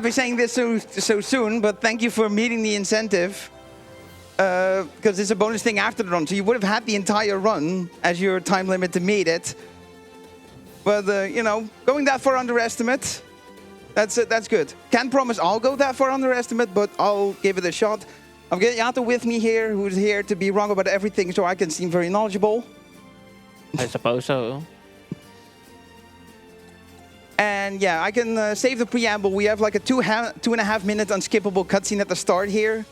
be saying this so soon, but thank you for meeting the incentive. Because it's a bonus thing after the run, so you would have had the entire run as your time limit to meet it. But, you know, going that far under estimate, that's good. Can't promise I'll go that far under estimate, but I'll give it a shot. I've got Yato with me here, who's here to be wrong about everything, so I can seem very knowledgeable. I suppose so. And yeah, I can save the preamble. We have like a 2.5 minute unskippable cutscene at the start here.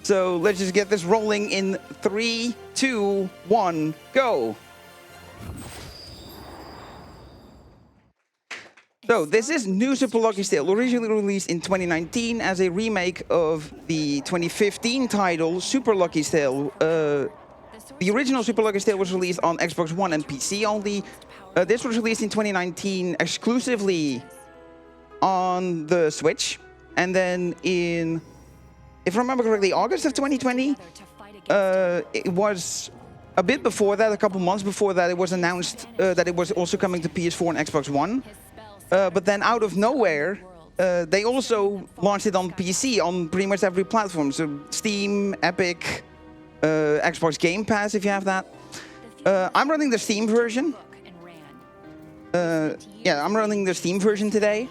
So let's just get this rolling in 3, 2, 1, go. So this is New Super Lucky Tale, originally released in 2019 as a remake of the 2015 title Super Lucky Tale. The original Super Lucky Tale was released on Xbox One and PC only. This was released in 2019 exclusively on the Switch. And then in, if I remember correctly, August of 2020, it was a bit before that, a couple months before that, it was announced that it was also coming to PS4 and Xbox One. But then out of nowhere, they also launched it on PC on pretty much every platform. So Steam, Epic, Xbox Game Pass if you have that. I'm running the Steam version. Yeah, I'm running the Steam version today.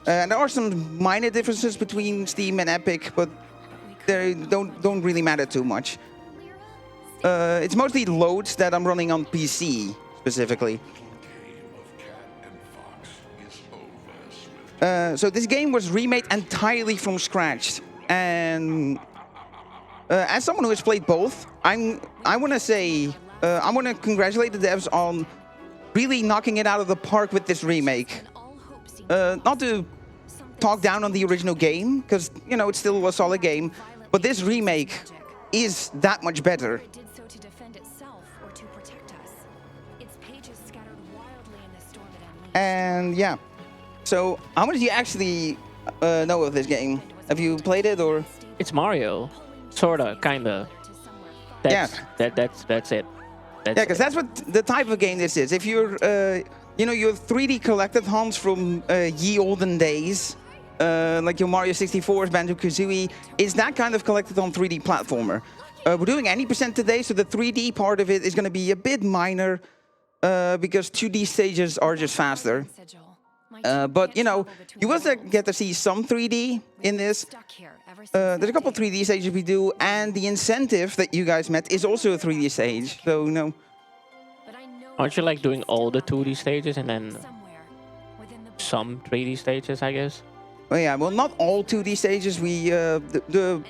And there are some minor differences between Steam and Epic, but they don't really matter too much. It's mostly loads that I'm running on PC specifically. So this game was remade entirely from scratch, and as someone who has played both, I want to say I want to congratulate the devs on really knocking it out of the park with this remake. Not to talk down on the original game, because you know it's still a solid game, but this remake is that much better. And yeah. So, how much do you actually know of this game? Have you played it, or? It's Mario, sorta, kinda. That's it. That's yeah, because that's what the type of game this is. If you're, you know, your 3D collectathons from ye olden days, like your Mario 64's Banjo-Kazooie, is that kind of collectathon 3D platformer. We're doing any percent today, so the 3D part of it is going to be a bit minor, because 2D stages are just faster. But, you know, you will get to see some 3D in this. There's a couple of 3D stages we do, and the incentive that you guys met is also a 3D stage, so, you know. Aren't you, like, doing all the 2D stages and then some 3D stages, I guess? Well, yeah, well, not all 2D stages. We, the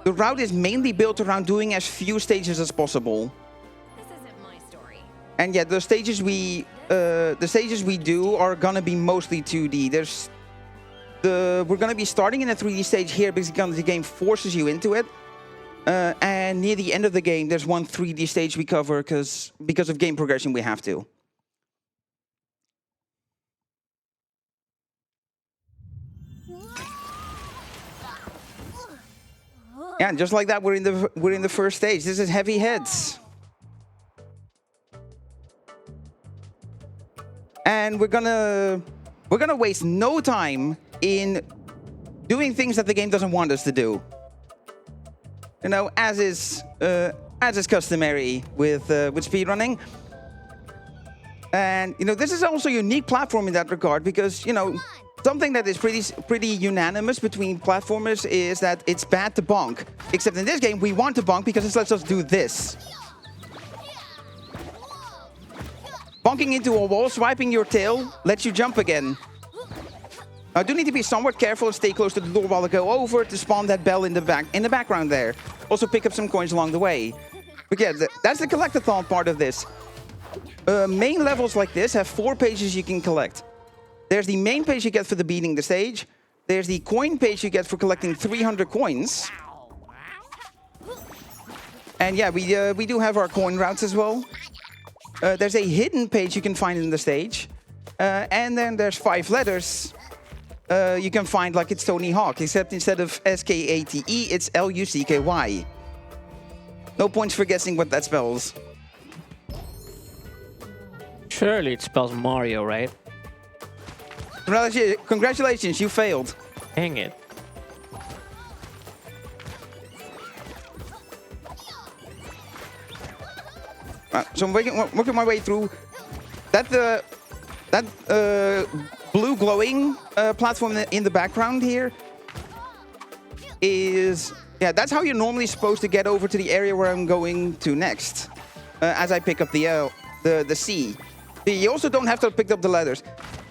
route is mainly built around doing as few stages as possible. And yeah, the stages we do are gonna be mostly 2D. We're gonna be starting in a 3D stage here because the game forces you into it. And near the end of the game, there's one 3D stage we cover because of game progression we have to. Yeah, and just like that, we're in the first stage. This is Heavy Heads. And we're gonna waste no time in doing things that the game doesn't want us to do. You know, as is customary with speedrunning. And you know, this is also a unique platform in that regard because you know something that is pretty unanimous between platformers is that it's bad to bonk. Except in this game, we want to bonk because it lets us do this. Bonking into a wall, swiping your tail, lets you jump again. Now, I do need to be somewhat careful and stay close to the door while I go over to spawn that bell in the background there. Also pick up some coins along the way. But yeah, that's the collectathon part of this. Main levels like this have 4 pages you can collect. There's the main page you get for beating the stage. There's the coin page you get for collecting 300 coins. And yeah, we do have our coin routes as well. There's a hidden page you can find in the stage. And then there's 5 letters you can find like it's Tony Hawk, except instead of S-K-A-T-E, it's L-U-C-K-Y. No points for guessing what that spells. Surely it spells Mario, right? Congratulations, you failed. Dang it. So I'm working my way through. That blue glowing platform in the background here is... Yeah, that's how you're normally supposed to get over to the area where I'm going to next. As I pick up the C. You also don't have to pick up the ladders.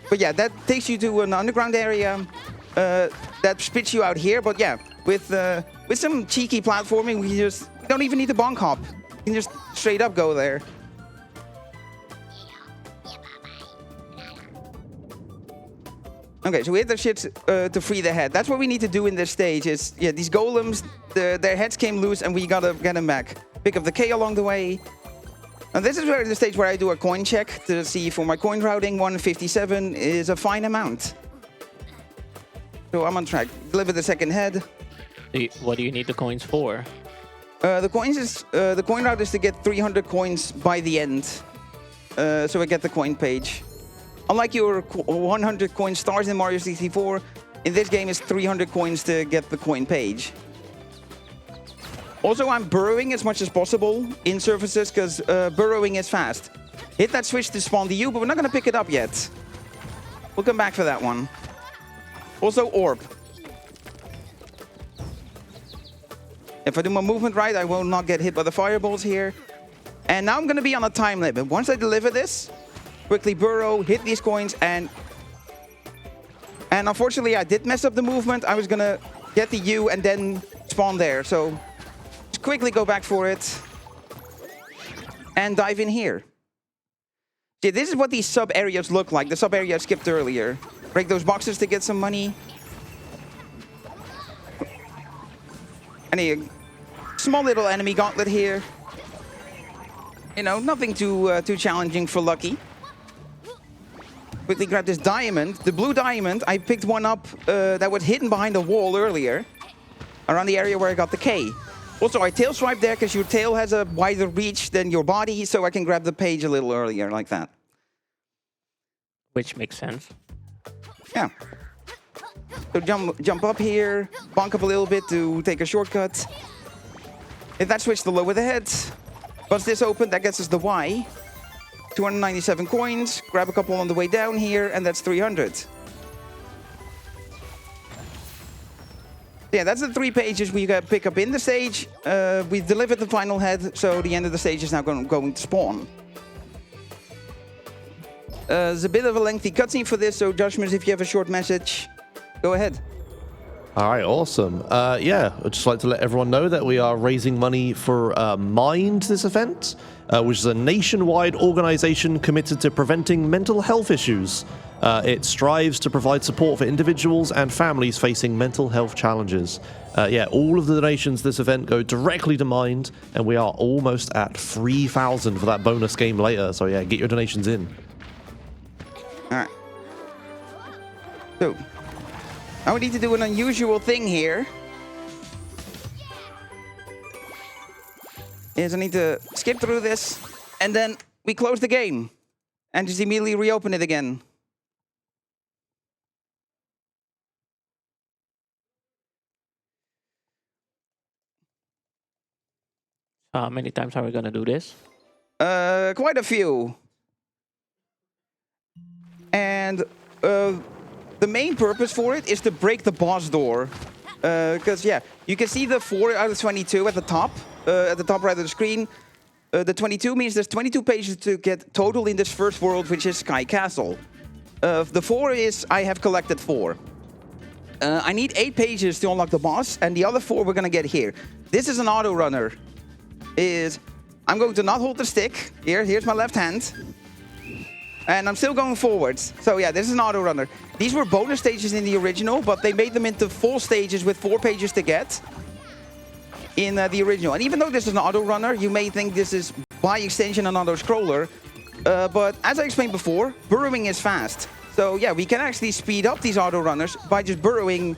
But yeah, that takes you to an underground area that spits you out here. But yeah, with some cheeky platforming, we don't even need the bonk hop. You can just straight up go there. Okay, so we hit the shit to free the head. That's what we need to do in this stage is, yeah, these golems, their heads came loose and we gotta get them back. Pick up the K along the way. And this is the stage where I do a coin check to see for my coin routing, 157 is a fine amount. So I'm on track. Deliver the second head. What do you need the coins for? The coin route is to get 300 coins by the end. So I get the coin page. Unlike your 100 coin stars in Mario 64, in this game it's 300 coins to get the coin page. Also, I'm burrowing as much as possible in surfaces because burrowing is fast. Hit that switch to spawn the U, but we're not going to pick it up yet. We'll come back for that one. Also, orb. If I do my movement right, I will not get hit by the fireballs here. And now I'm going to be on a time limit. Once I deliver this, quickly burrow, hit these coins, and unfortunately I did mess up the movement. I was gonna get the U and then spawn there, so just quickly go back for it and dive in here. See, this is what these sub areas look like. The sub area I skipped earlier. Break those boxes to get some money. And a small little enemy gauntlet here. You know, nothing too challenging for Lucky. Quickly grab this diamond. The blue diamond, I picked one up that was hidden behind a wall earlier. Around the area where I got the K. Also, I tail swipe there because your tail has a wider reach than your body, so I can grab the page a little earlier, like that. Which makes sense. Yeah. So jump up here, bonk up a little bit to take a shortcut. Hit that switch to lower the head. Bust this open, that gets us the Y. 297 coins, grab a couple on the way down here, and that's 300. Yeah, that's the 3 pages we got pick up in the stage. We've delivered the final head, so the end of the stage is now going to spawn. There's a bit of a lengthy cutscene for this, so Joshimuz, if you have a short message, go ahead. All right, awesome. Yeah, I'd just like to let everyone know that we are raising money for Mind, this event, which is a nationwide organization committed to preventing mental health issues. It strives to provide support for individuals and families facing mental health challenges. Yeah, all of the donations to this event go directly to Mind, and we are almost at 3,000 for that bonus game later. So yeah, get your donations in. All right. So, now we need to do an unusual thing here. Is I need to skip through this, and then we close the game, and just immediately reopen it again. How many times are we gonna do this? Quite a few. And the main purpose for it is to break the boss door. Because, yeah, you can see the 4 out of 22 at the top right of the screen. The 22 means there's 22 pages to get total in this first world, which is Sky Castle. The 4 is I have collected 4. I need 8 pages to unlock the boss, and the other 4 we're going to get here. This is an auto runner. I'm going to not hold the stick. Here's my left hand. And I'm still going forwards. So yeah, this is an auto runner. These were bonus stages in the original, but they made them into full stages with 4 pages to get in the original. And even though this is an auto runner, you may think this is by extension an auto scroller. But as I explained before, burrowing is fast. So yeah, we can actually speed up these auto runners by just burrowing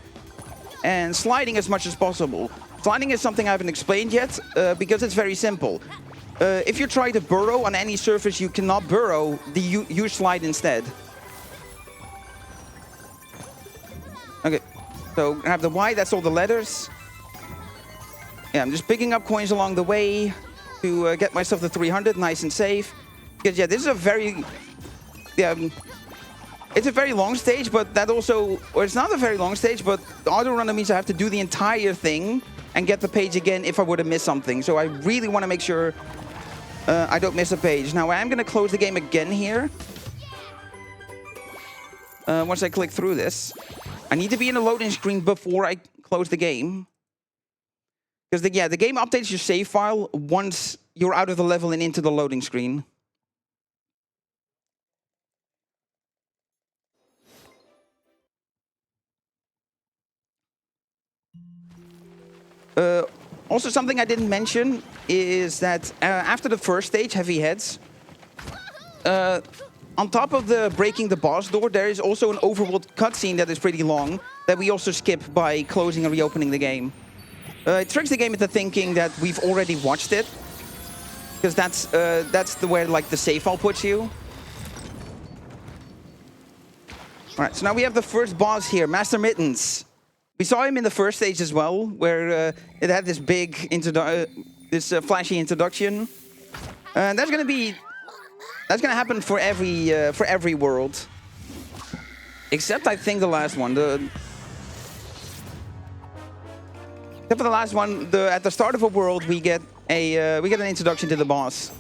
and sliding as much as possible. Sliding is something I haven't explained yet because it's very simple. If you try to burrow on any surface you cannot burrow, you slide instead. Okay, so I have the Y, that's all the letters. Yeah, I'm just picking up coins along the way to get myself to 300, nice and safe. Because, yeah, this is a very... Yeah, it's a very long stage, but that also... Or it's not a very long stage, but the auto runner means I have to do the entire thing and get the page again if I were to miss something. So I really want to make sure I don't miss a page. Now, I am going to close the game again here. Once I click through this. I need to be in a loading screen before I close the game. Because, the game updates your save file once you're out of the level and into the loading screen. Also, something I didn't mention is that after the first stage, Heavy Heads, on top of the breaking the boss door, there is also an overworld cutscene that is pretty long that we also skip by closing and reopening the game. It tricks the game into thinking that we've already watched it, because that's where like the save file puts you. All right, so now we have the first boss here, Master Mittens. We saw him in the first stage as well, where it had this big flashy introduction. And that's gonna happen for every world, except I think the last one. Except for the last one, at the start of a world we get an introduction to the boss.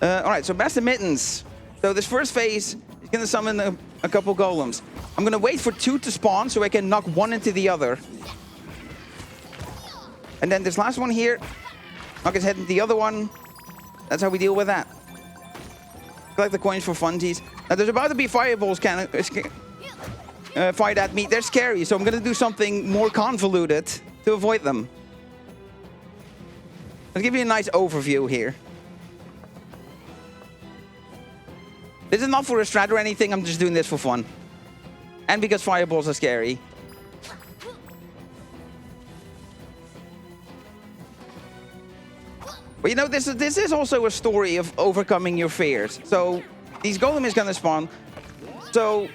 All right, so Master Mittens. So this first phase is gonna summon a couple golems. I'm gonna wait for 2 to spawn so I can knock one into the other. And then this last one here, knock his head into the other one. That's how we deal with that. Collect the coins for funsies. Now there's about to be fireballs fired at me. They're scary, so I'm gonna do something more convoluted to avoid them. Let's give you a nice overview here. This is not for a strat or anything, I'm just doing this for fun. And because fireballs are scary. But you know, this is also a story of overcoming your fears. So, these golem is gonna spawn. So,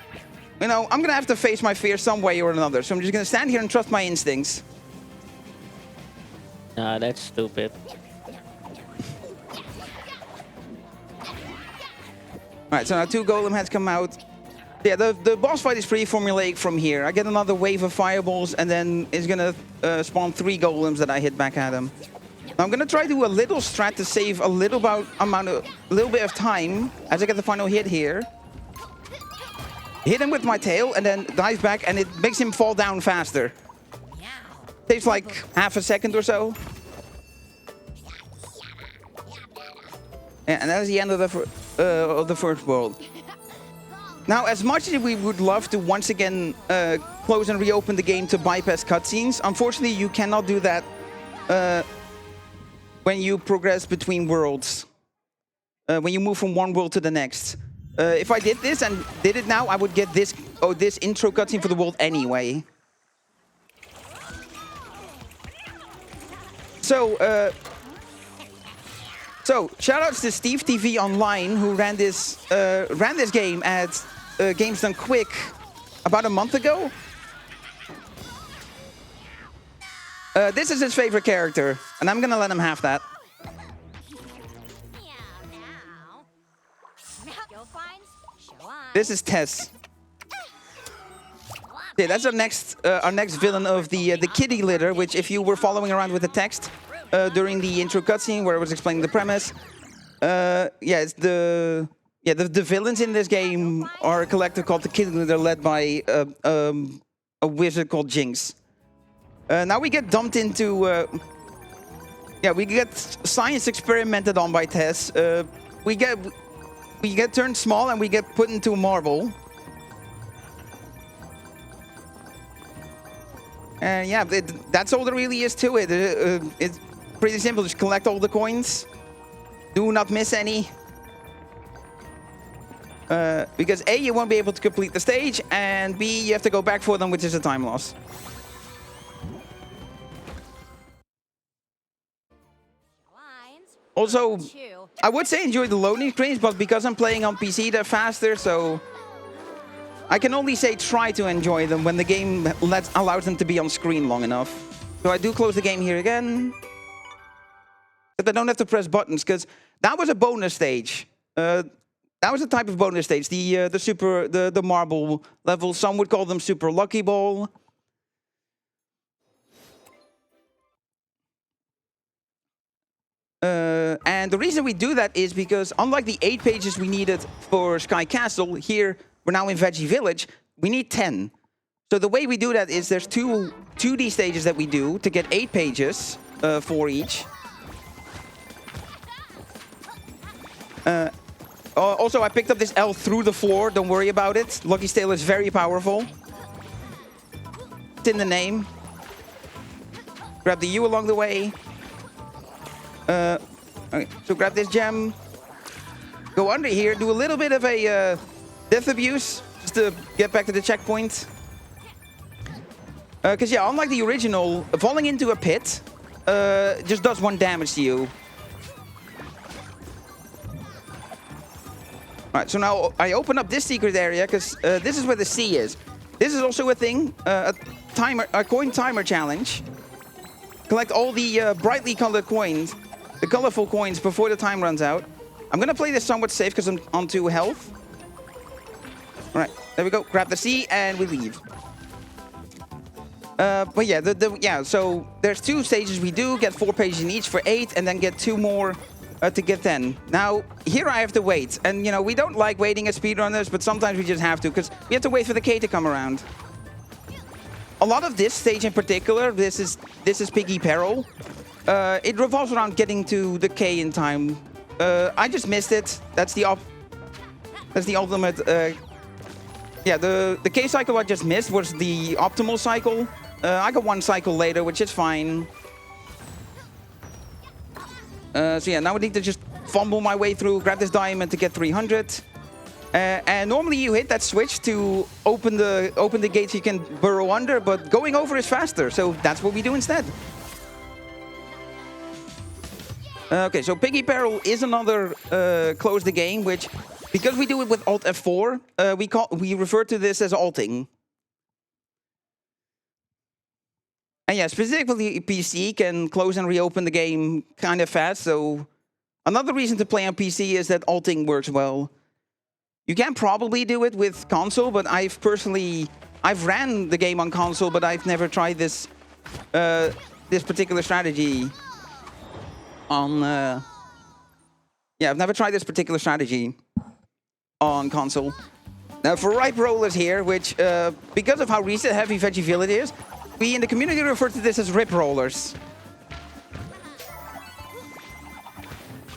you know, I'm gonna have to face my fears some way or another. So I'm just gonna stand here and trust my instincts. Nah, that's stupid. Alright, so now 2 golem heads come out. Yeah, the boss fight is pretty formulaic from here. I get another wave of fireballs, and then it's gonna spawn 3 golems that I hit back at him. Now I'm gonna try to do a little strat to save a little bit of time as I get the final hit here. Hit him with my tail, and then dive back, and it makes him fall down faster. Takes like half a second or so. And that is the end of the first world. Now, as much as we would love to once again close and reopen the game to bypass cutscenes, unfortunately you cannot do that when you progress between worlds. When you move from one world to the next. If I did this and did it now, I would get this intro cutscene for the world anyway. So, shoutouts to Steve TV Online, who ran this game at Games Done Quick about a month ago. This is his favorite character, and I'm gonna let him have that. This is Tess. Yeah, that's our next villain of the kitty litter, which, if you were following around with the text during the intro cutscene where I was explaining the premise, it's the villains in this game are a collective called the Kitty Litter, led by a wizard called Jinx. Now we get dumped into we get science experimented on by Tess. We get turned small and we get put into a marble. And yeah, that's all there really is to it. It's pretty simple. Just collect all the coins. Do not miss any. Because A, you won't be able to complete the stage, and B, you have to go back for them, which is a time loss. Also, I would say enjoy the loading screens, but because I'm playing on PC, they're faster, so I can only say try to enjoy them when the game allows them to be on screen long enough. So I do close the game here again. But I don't have to press buttons, because that was a bonus stage. That was a type of bonus stage, the marble level. Some would call them Super Lucky Ball. And the reason we do that is because, unlike the 8 pages we needed for Sky Castle, here we're now in Veggie Village, we need 10. So the way we do that is there's 2D stages that we do to get 8 pages for each. Also, I picked up this L through the floor. Don't worry about it. Lucky's Tale is very powerful. It's in the name. Grab the U along the way. Okay, so grab this gem. Go under here. Do a little bit of a death abuse just to get back to the checkpoint. Because, yeah, unlike the original, falling into a pit just does 1 damage to you. Alright, so now I open up this secret area because this is where the sea is. This is also a thing, a coin timer challenge. Collect all the brightly colored coins, the colorful coins, before the time runs out. I'm gonna play this somewhat safe because I'm on 2 health. Alright, there we go. Grab the sea and we leave. But yeah, so there's 2 stages we do, get 4 pages in each for 8, and then get 2 more to get 10. Now, here I have to wait. And, you know, we don't like waiting as speedrunners, but sometimes we just have to, because we have to wait for the K to come around. A lot of this stage in particular, this is Piggy Peril. It revolves around getting to the K in time. I just missed it. That's the ultimate. Yeah, the K cycle I just missed was the optimal cycle. I got 1 cycle later, which is fine. So yeah, now I need to just fumble my way through, grab this diamond to get 300. And normally you hit that switch to open the gates you can burrow under, but going over is faster, so that's what we do instead. Okay, so Piggy Peril is another close the game, which, because we do it with Alt F4, we refer to this as alting. And yeah, specifically PC can close and reopen the game kind of fast, so another reason to play on PC is that alting works well. You can probably do it with console, but I've ran the game on console, but I've never tried this particular strategy on... Yeah, I've never tried this particular strategy on console. Now, for ripe rollers here, which, because of how reset-heavy Veggie Village is, we in the community refer to this as rip rollers.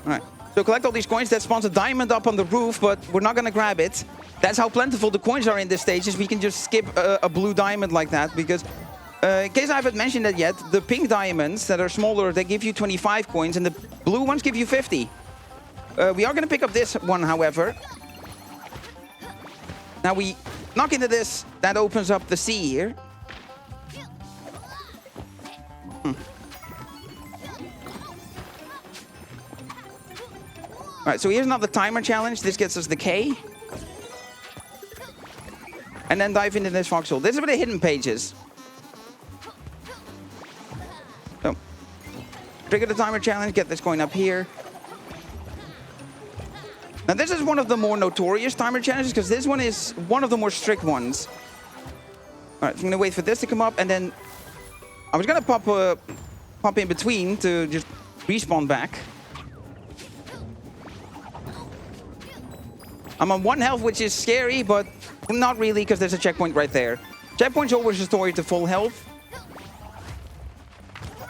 Alright, so collect all these coins. That spawns a diamond up on the roof, but we're not gonna grab it. That's how plentiful the coins are in this stage, is we can just skip a blue diamond like that, because in case I haven't mentioned that yet, the pink diamonds that are smaller, they give you 25 coins, and the blue ones give you 50. We are gonna pick up this one, however. Now we knock into this, that opens up the sea here. Alright, so here's another timer challenge. This gets us the K. And then dive into this foxhole. This is where the hidden page is. So, trigger the timer challenge, get this coin up here. Now this is one of the more notorious timer challenges, because this one is one of the more strict ones. Alright, so I'm gonna wait for this to come up, and then I was gonna pop in between to just respawn back. I'm on 1 health, which is scary, but not really, because there's a checkpoint right there. Checkpoints always restore you to full health.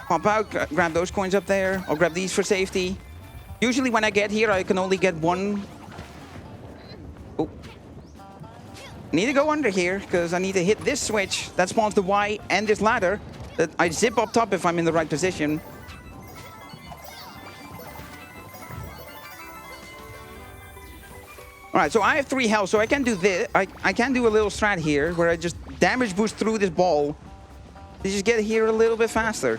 Pop out, grab those coins up there. I'll grab these for safety. Usually when I get here, I can only get 1. Oh. I need to go under here, because I need to hit this switch. That spawns the Y and this ladder. That I zip up top if I'm in the right position. Alright, so I have 3 health, so I can do this. I can do a little strat here, where I just damage boost through this ball to just get here a little bit faster.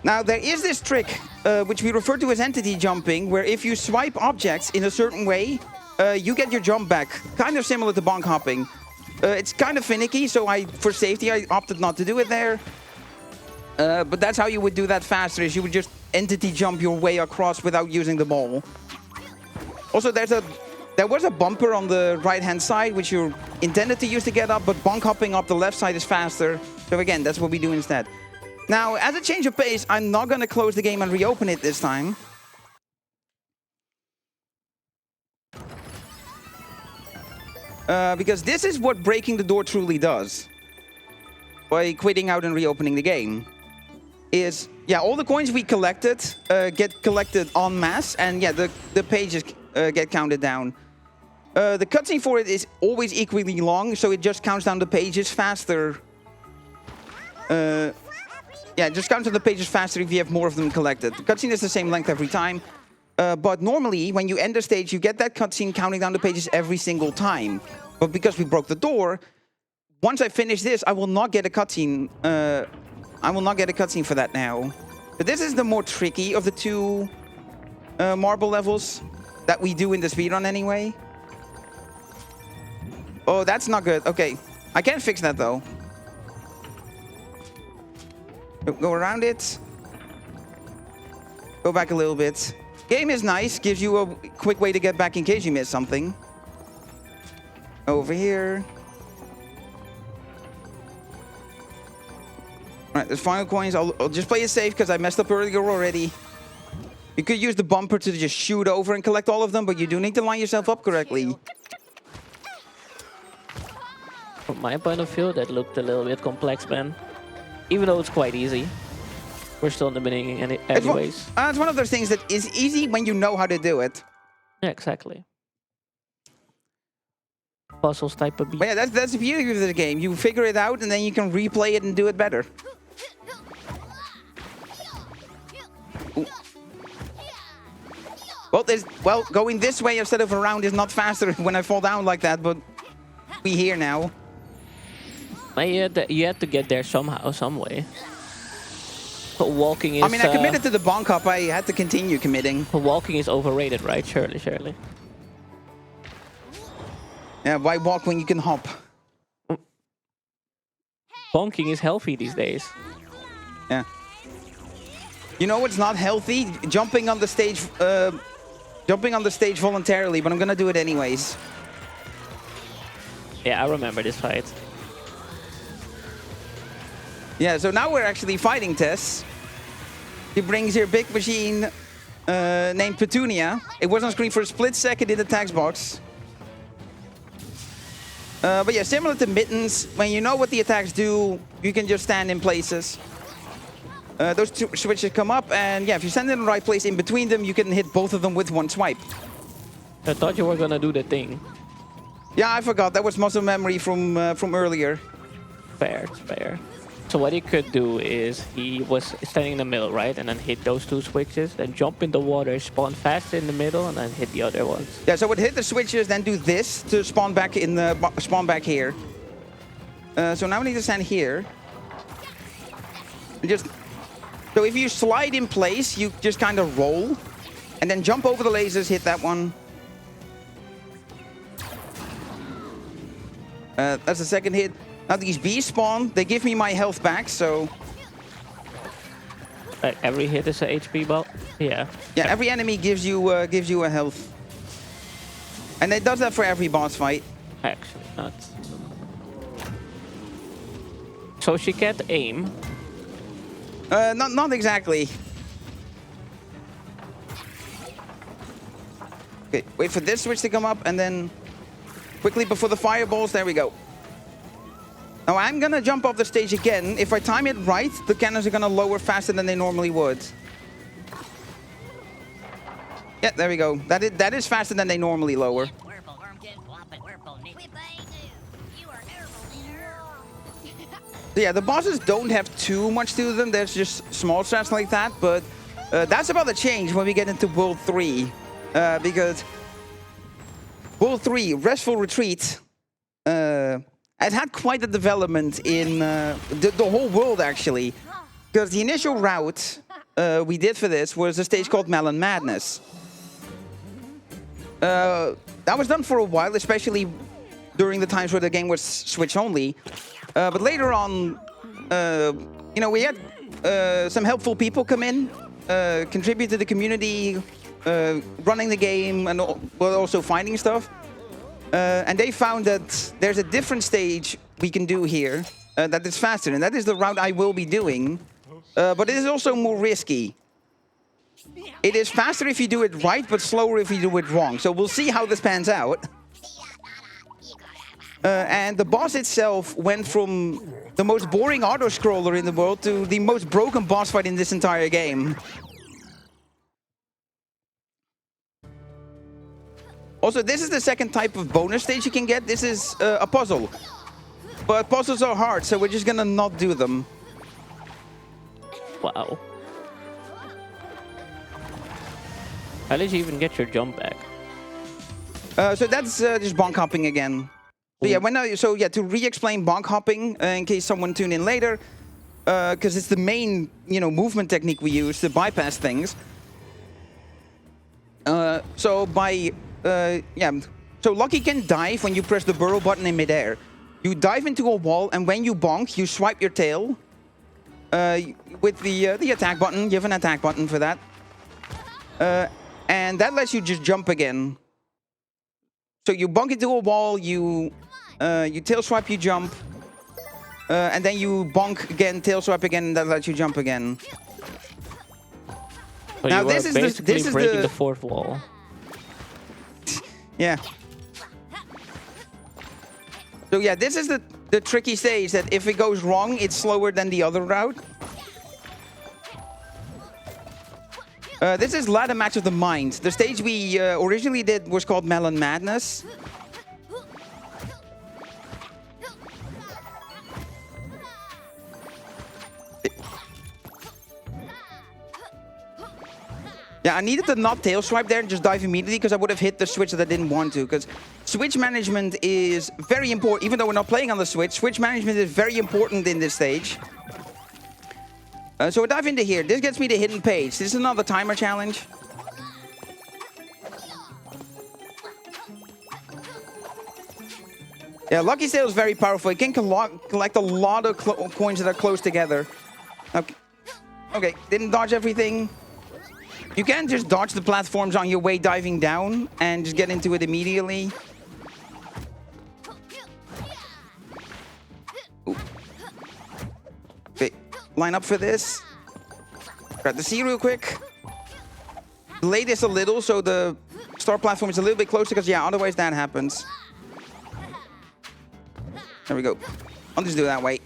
Now, there is this trick, which we refer to as entity jumping, where if you swipe objects in a certain way, you get your jump back. Kind of similar to bonk hopping. It's kind of finicky, so for safety, I opted not to do it there. But that's how you would do that faster, is you would just entity jump your way across without using the ball. Also, there was a bumper on the right-hand side, which you're intended to use to get up, but bonk hopping up the left side is faster. So again, that's what we do instead. Now, as a change of pace, I'm not going to close the game and reopen it this time. Because this is what breaking the door truly does. By quitting out and reopening the game. Is, yeah, all the coins we collected get collected en masse, and yeah, the pages get counted down. The cutscene for it is always equally long, so it just counts down the pages faster. Yeah, it just counts down the pages faster if you have more of them collected. The cutscene is the same length every time, but normally when you end the stage, you get that cutscene counting down the pages every single time. But because we broke the door, once I finish this, I will not get a cutscene. I will not get a cutscene for that now. But this is the more tricky of the two marble levels that we do in the speedrun anyway. Oh, that's not good. Okay, I can fix that though. Go around it. Go back a little bit. Game is nice, gives you a quick way to get back in case you miss something. Over here. Alright, there's final coins. I'll just play it safe because I messed up earlier already. You could use the bumper to just shoot over and collect all of them, but you do need to line yourself up correctly. From my point of view, that looked a little bit complex, man. Even though it's quite easy. We're still in the beginning anyways. It's one of those things that is easy when you know how to do it. Yeah, exactly. Puzzles type of beat. But yeah, that's the beauty of the game. You figure it out and then you can replay it and do it better. Ooh. Well, going this way instead of around is not faster when I fall down like that, but we here now. You had to get there somehow, some way. But walking is... I mean, I committed to the bonk hop. I had to continue committing. Walking is overrated, right? Surely. Yeah, why walk when you can hop? Bonking is healthy these days. Yeah. You know what's not healthy? Jumping on the stage voluntarily, but I'm gonna do it anyways. Yeah, I remember this fight. Yeah, so now we're actually fighting Tess. He brings here big machine named Petunia. It was on screen for a split second in the text box. But yeah, similar to Mittens, when you know what the attacks do, you can just stand in places. Those two switches come up, and yeah, if you stand in the right place in between them, you can hit both of them with one swipe. I thought you were gonna do the thing. Yeah, I forgot. That was muscle memory from earlier. Fair. So what he could do is he was standing in the middle, right? And then hit those two switches, then jump in the water, spawn fast in the middle, and then hit the other ones. Yeah, so I would hit the switches, then do this to spawn back in the here. So now we need to stand here. So if you slide in place, you just kind of roll, and then jump over the lasers, hit that one. That's the second hit. Now these bees spawn, they give me my health back, so... Like every hit is a HP ball? Yeah. Yeah, every enemy gives you a health. And it does that for every boss fight. Actually, not. So she can't aim? Not exactly. Okay, wait for this switch to come up, and then... Quickly before the fireballs, there we go. Now I'm gonna jump off the stage again. If I time it right, the cannons are gonna lower faster than they normally would. Yeah, there we go. That is faster than they normally lower. So yeah, the bosses don't have too much to them. There's just small strats like that, but that's about to change when we get into World 3. Because World 3, Restful Retreat, has had quite a development in the whole world, actually. Because the initial route we did for this was a stage called Melon Madness. that was done for a while, especially during the times where the game was Switch only. But later on, you know, we had some helpful people come in, contribute to the community, running the game, and well, also finding stuff. And they found that there's a different stage we can do here that is faster, and that is the route I will be doing. But it is also more risky. It is faster if you do it right, but slower if you do it wrong. So we'll see how this pans out. And the boss itself went from the most boring auto-scroller in the world to the most broken boss fight in this entire game. Also, this is the second type of bonus stage you can get. This is a puzzle. But puzzles are hard, so we're just gonna not do them. Wow. How did you even get your jump back? So that's just bonk hopping again. So yeah, to re-explain bonk hopping, in case someone tuned in later, because it's the main, you know, movement technique we use to bypass things. So Lucky can dive when you press the burrow button in midair. You dive into a wall, and when you bonk, you swipe your tail with the attack button. You have an attack button for that, and that lets you just jump again. So you bonk into a wall, you tail swipe, you jump, and then you bonk again, tail swipe again, and that lets you jump again. So now you this is breaking the fourth wall. Yeah. So yeah, this is the tricky stage that if it goes wrong, it's slower than the other route. This is Ladder Match of the Mind. The stage we originally did was called Melon Madness. Yeah, I needed to not tail swipe there and just dive immediately because I would have hit the switch that I didn't want to. Because switch management is very important. Even though we're not playing on the switch, switch management is very important in this stage. So I dive into here. This gets me the hidden page. This is another timer challenge. Yeah, Lucky Tail is very powerful. It can collect a lot of coins that are close together. Okay, didn't dodge everything. You can just dodge the platforms on your way diving down and just get into it immediately. Ooh. Okay, line up for this. Grab the C real quick. Delay this a little so the start platform is a little bit closer because, yeah, otherwise that happens. There we go. I'll just do it that way.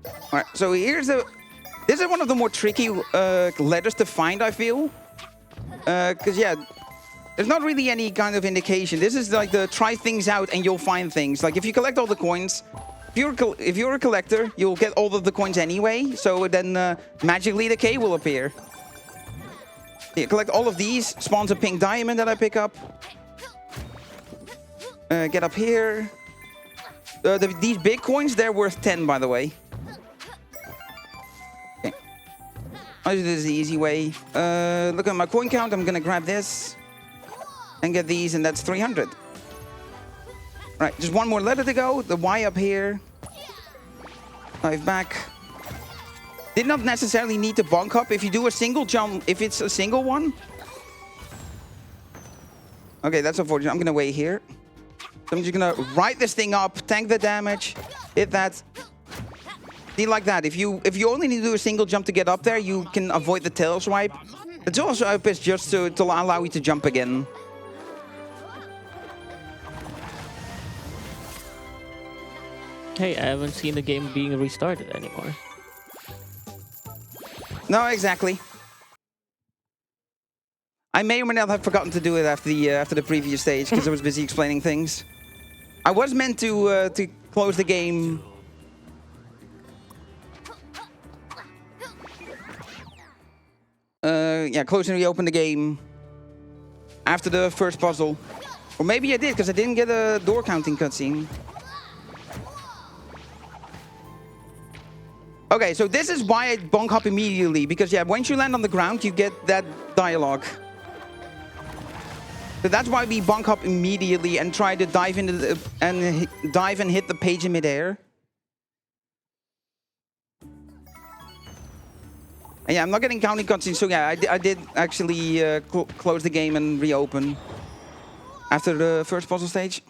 All right, so here's the... This is one of the more tricky letters to find, I feel. Because, yeah, there's not really any kind of indication. This is like the try things out and you'll find things. Like, if you collect all the coins, if you're a collector, you'll get all of the coins anyway. So then magically the K will appear. Yeah, collect all of these. Spawns a pink diamond that I pick up. Get up here. These big coins, they're worth 10, by the way. I'll do this the easy way. Look at my coin count. I'm gonna grab this and get these, and that's 300. Right, just one more letter to go. The Y up here. Dive back. Did not necessarily need to bonk up. If you do a single jump, if it's a single one. Okay, that's unfortunate. I'm gonna wait here. So I'm just gonna ride this thing up, tank the damage, hit that. See, like that. If you only need to do a single jump to get up there, you can avoid the tail swipe. The tail swipe is just to allow you to jump again. Hey, I haven't seen the game being restarted anymore. No, exactly. I may or may not have forgotten to do it after the previous stage because I was busy explaining things. I was meant to close the game. Yeah, close and reopen the game after the first puzzle. Or maybe I did, because I didn't get a door counting cutscene. Okay, so this is why I bonk hop immediately, because yeah, once you land on the ground, you get that dialogue. So that's why we bunk hop immediately and try to dive into the, dive and hit the page in midair. And yeah, I'm not getting counting cutscenes, so yeah, I did actually close the game and reopen after the first puzzle stage.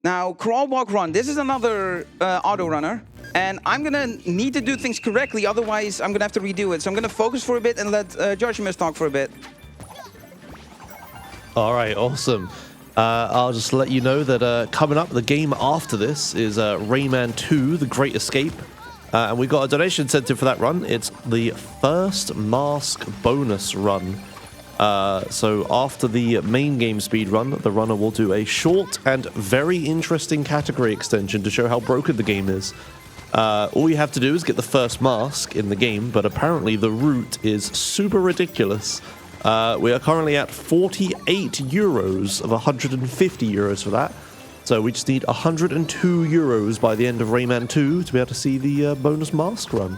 Now, crawl, walk, run. This is another auto runner, and I'm gonna need to do things correctly, otherwise I'm gonna have to redo it. So I'm gonna focus for a bit and let Joshimuz talk for a bit. All right, awesome. I'll just let you know that coming up, the game after this is Rayman 2, The Great Escape. And we got a donation incentive for that run. It's the first mask bonus run. So after the main game speed run, the runner will do a short and very interesting category extension to show how broken the game is. All you have to do is get the first mask in the game, but apparently the route is super ridiculous. We are currently at 48 euros of 150 euros for that. So we just need 102 euros by the end of Rayman 2 to be able to see the bonus mask run.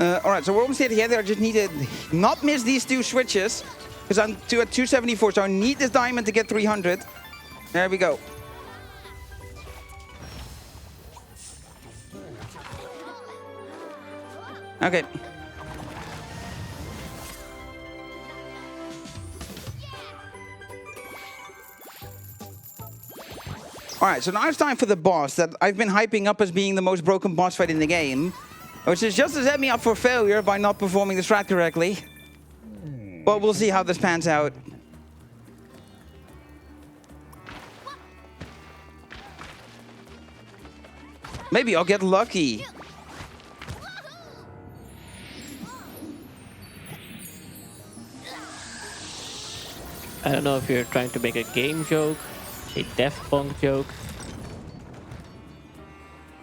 Alright, so we're almost here. I just need to not miss these two switches, because I'm at 274, so I need this diamond to get 300. There we go. Okay. Alright, so now it's time for the boss that I've been hyping up as being the most broken boss fight in the game, which is just to set me up for failure by not performing the strat correctly. But we'll see how this pans out. Maybe I'll get lucky. I don't know if you're trying to make a game joke, a Daft Punk joke,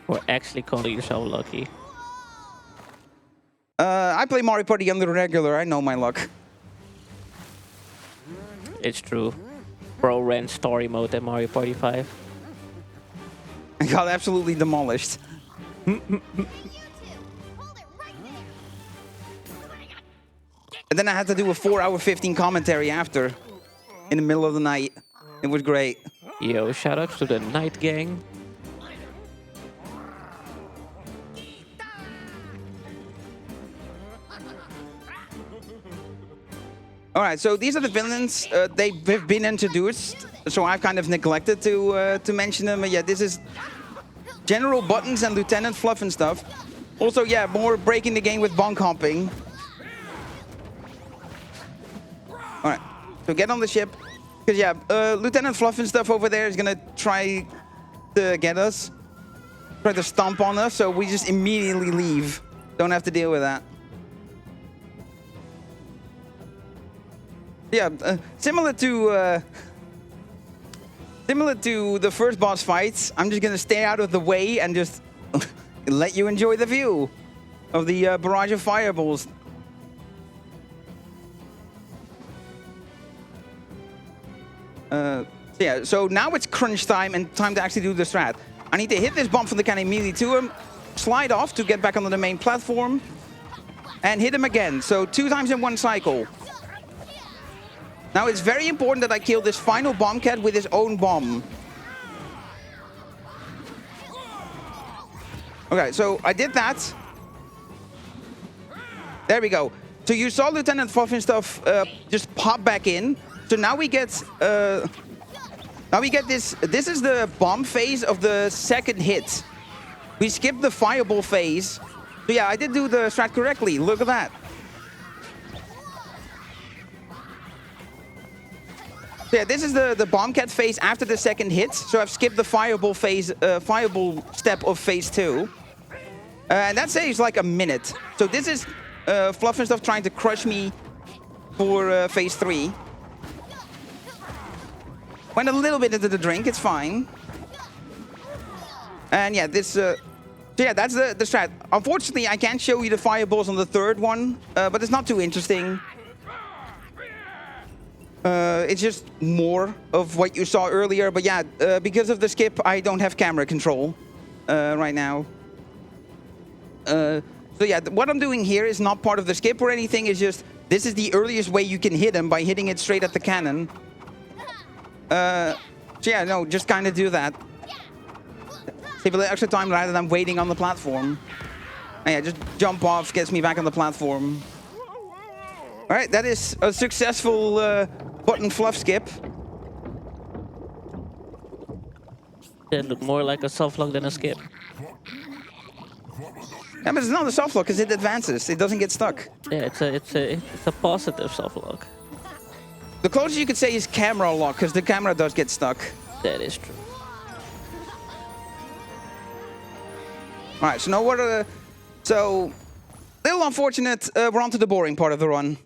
or actually calling yourself lucky. I play Mario Party on the regular. I know my luck. It's true. Bro ran story mode at Mario Party 5. I got absolutely demolished. And then I had to do a 4-hour 15 commentary after, in the middle of the night. It was great. Yo, shoutouts to the Night Gang. All right, so these are the villains. They've been introduced, so I've kind of neglected to mention them. But yeah, this is General Buttons and Lieutenant Fluff and stuff. Also, yeah, more breaking the game with bonk hopping. All right, so get on the ship. Because yeah, Lieutenant Fluff and stuff over there is gonna try to get us. Try to stomp on us, so we just immediately leave. Don't have to deal with that. Yeah, similar to the first boss fights, I'm just gonna stay out of the way and just let you enjoy the view of the barrage of fireballs. Yeah, so now it's crunch time and time to actually do the strat. I need to hit this bomb from the cannon immediately to him, slide off to get back onto the main platform, and hit him again. So 2 times in one cycle. Now it's very important that I kill this final bomb cat with his own bomb. Okay, so I did that. There we go. So you saw Lieutenant Fluff and stuff just pop back in. So now we get this. This is the bomb phase of the second hit. We skipped the fireball phase. So yeah, I did do the strat correctly. Look at that. So yeah, this is the bomb cat phase after the second hit. So I've skipped the fireball phase, fireball step of phase 2. And that saves like a minute. So this is Fluff and stuff trying to crush me for phase 3. Went a little bit into the drink, it's fine. And yeah, this, so yeah, that's the strat. Unfortunately, I can't show you the fireballs on the third one, but it's not too interesting. It's just more of what you saw earlier. But yeah, because of the skip, I don't have camera control right now. So yeah, what I'm doing here is not part of the skip or anything. It's just, this is the earliest way you can hit him, by hitting it straight at the cannon. So yeah, no, just kind of do that. Save a little extra time rather than waiting on the platform. And yeah, just jump off, gets me back on the platform. All right, that is a successful button fluff skip. That looked more like a soft lock than a skip. Yeah, but it's not a soft lock because it advances. It doesn't get stuck. Yeah, it's a positive soft lock. The closest you could say is camera lock, because the camera does get stuck. That is true. All right, so now what? So, little unfortunate. We're on to the boring part of the run.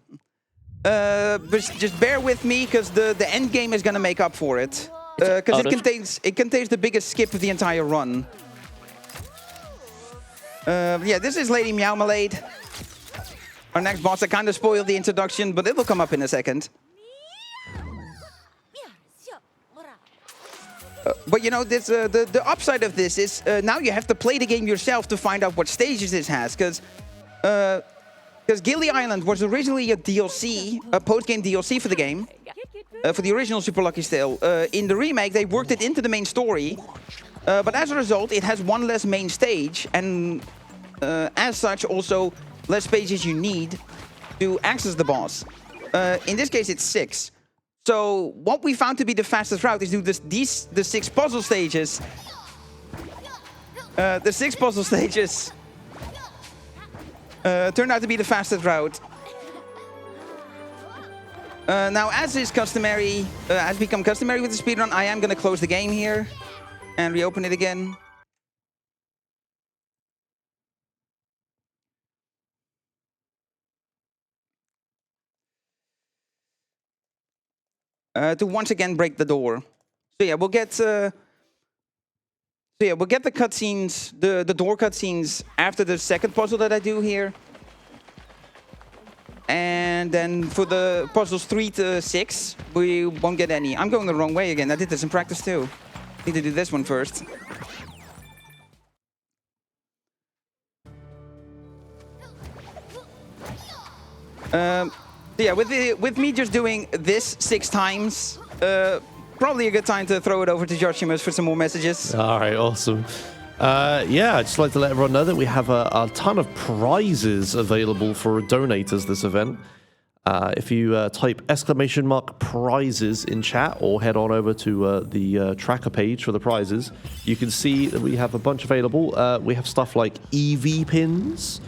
But just bear with me, because the end game is gonna make up for it. Because it contains the biggest skip of the entire run. Yeah, this is Lady Meowmalade. Our next boss. I kind of spoiled the introduction, but it'll come up in a second. But you know, this, the upside of this is now you have to play the game yourself to find out what stages this has, because Gilly Island was originally a DLC, a post-game DLC for the game, for the original Super Lucky's Tale. In the remake, they worked it into the main story, but as a result, it has one less main stage, and as such, also less pages you need to access the boss. In this case, it's 6. So what we found to be the fastest route is do the 6 puzzle stages. The 6 puzzle stages turned out to be the fastest route. Now, as is customary, as become customary with the speedrun, I am going to close the game here and reopen it again. To once again break the door. So yeah, we'll get the cutscenes, the door cutscenes after the second puzzle that I do here. And then for the puzzles 3 to 6, we won't get any. I'm going the wrong way again. I did this in practice too. Need to do this one first. Yeah, with me just doing this 6 times, probably a good time to throw it over to Joshimuz for some more messages. All right, awesome. Yeah, I'd just like to let everyone know that we have a ton of prizes available for donators this event. If you type !prizes in chat or head on over to the tracker page for the prizes, you can see that we have a bunch available. We have stuff like EV pins,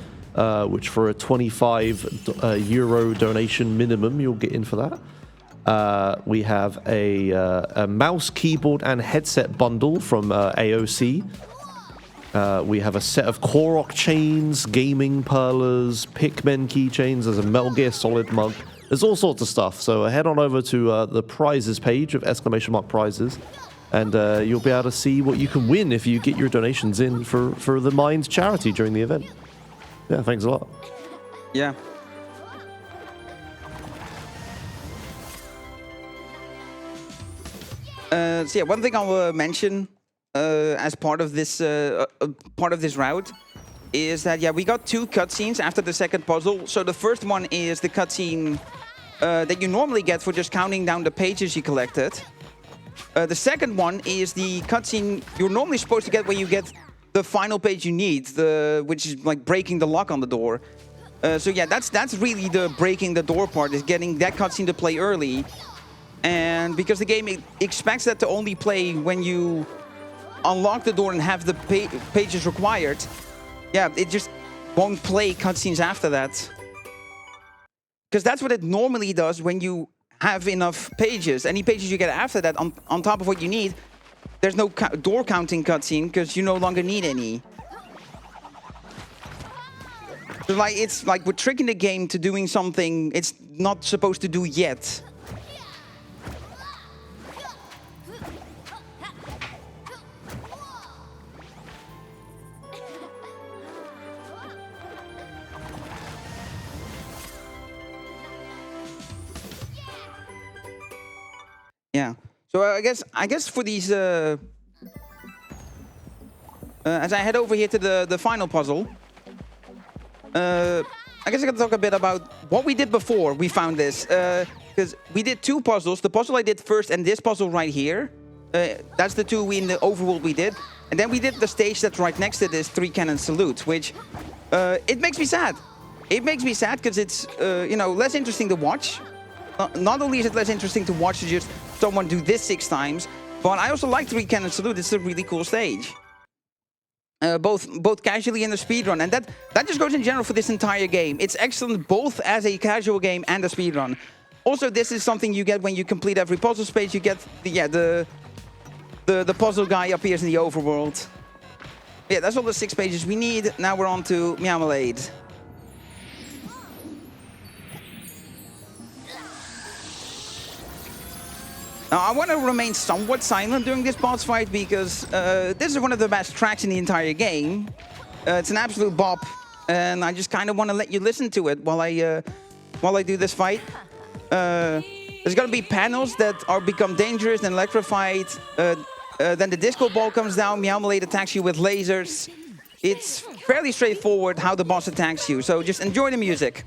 which for a 25 euro donation minimum, you'll get in for that. We have a mouse, keyboard, and headset bundle from AOC. We have a set of Korok chains, gaming perlers, Pikmin keychains. There's a Metal Gear Solid mug. There's all sorts of stuff. So head on over to the prizes page of !prizes, and you'll be able to see what you can win if you get your donations in for the Mind charity during the event. Yeah, thanks a lot. Yeah. So yeah, one thing I'll mention as part of this route is that, yeah, we got 2 cutscenes after the second puzzle. So the first one is the cutscene that you normally get for just counting down the pages you collected. The second one is the cutscene you're normally supposed to get where you get the final page you need, which is like breaking the lock on the door. So yeah, that's really the breaking the door part, is getting that cutscene to play early. And because the game expects that to only play when you unlock the door and have the pages required, yeah, it just won't play cutscenes after that. Because that's what it normally does when you have enough pages. Any pages you get after that, on top of what you need, there's no door counting cutscene because you no longer need any. So like, it's like we're tricking the game to doing something it's not supposed to do yet. Yeah. So I guess for these, as I head over here to the final puzzle, I guess I can talk a bit about what we did before we found this. Because we did two puzzles. The puzzle I did first and this puzzle right here. That's the two in the overworld we did. And then we did the stage that's right next to this 3 cannon salute, which it makes me sad. It makes me sad because it's you know, less interesting to watch. Not only is it less interesting to watch to just someone do this 6 times, but I also like 3 cannon salute. It's a really cool stage. Both casually and the speedrun, and that just goes in general for this entire game. It's excellent both as a casual game and a speedrun. Also, this is something you get when you complete every puzzle space. You get the puzzle guy appears in the overworld. Yeah, that's all the 6 pages we need. Now we're on to Meowmalade. Now, I want to remain somewhat silent during this boss fight because this is one of the best tracks in the entire game. It's an absolute bop, and I just kind of want to let you listen to it while I do this fight. There's going to be panels that are become dangerous and electrified. Then the disco ball comes down, Meowmalade attacks you with lasers. It's fairly straightforward how the boss attacks you, so just enjoy the music.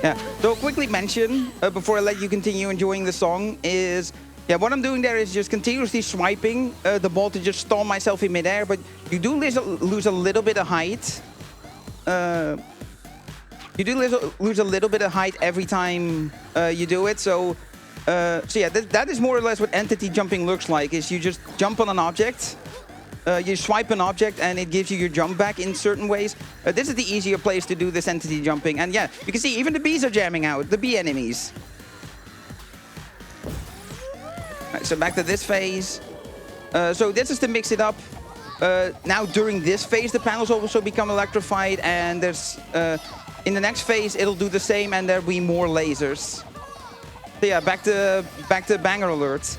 Yeah, so quickly mention, before I let you continue enjoying the song, is, yeah, what I'm doing there is just continuously swiping the ball to just stall myself in midair, but you do lose a little bit of height. You do lose a little bit of height every time you do it, so yeah, that is more or less what entity jumping looks like, is you just jump on an object, you swipe an object and it gives you your jump back in certain ways. This is the easier place to do this entity jumping. And yeah, you can see even the bees are jamming out, the bee enemies. Right, so back to this phase. So this is to mix it up. Now during this phase, the panels also become electrified, and there's in the next phase it'll do the same, and there'll be more lasers. So yeah, back to banger alert.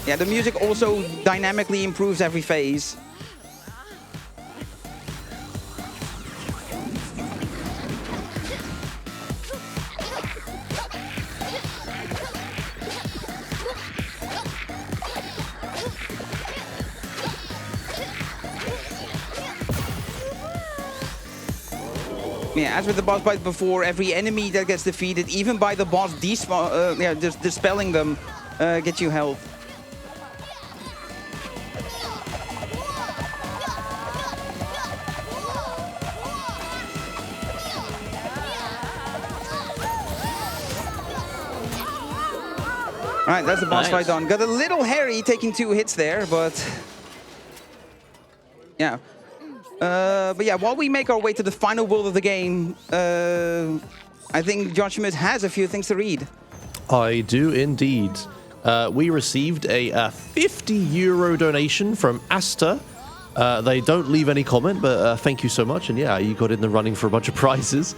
Yeah, the music also dynamically improves every phase. Yeah, as with the boss fight before, every enemy that gets defeated, even by the boss just dispelling them, gets you health. Alright, that's the boss fight done. Got a little hairy taking 2 hits there, but yeah. But yeah, while we make our way to the final world of the game, I think Joshimuz has a few things to read. I do indeed. We received a €50 donation from Asta. They don't leave any comment, but thank you so much. And yeah, you got in the running for a bunch of prizes.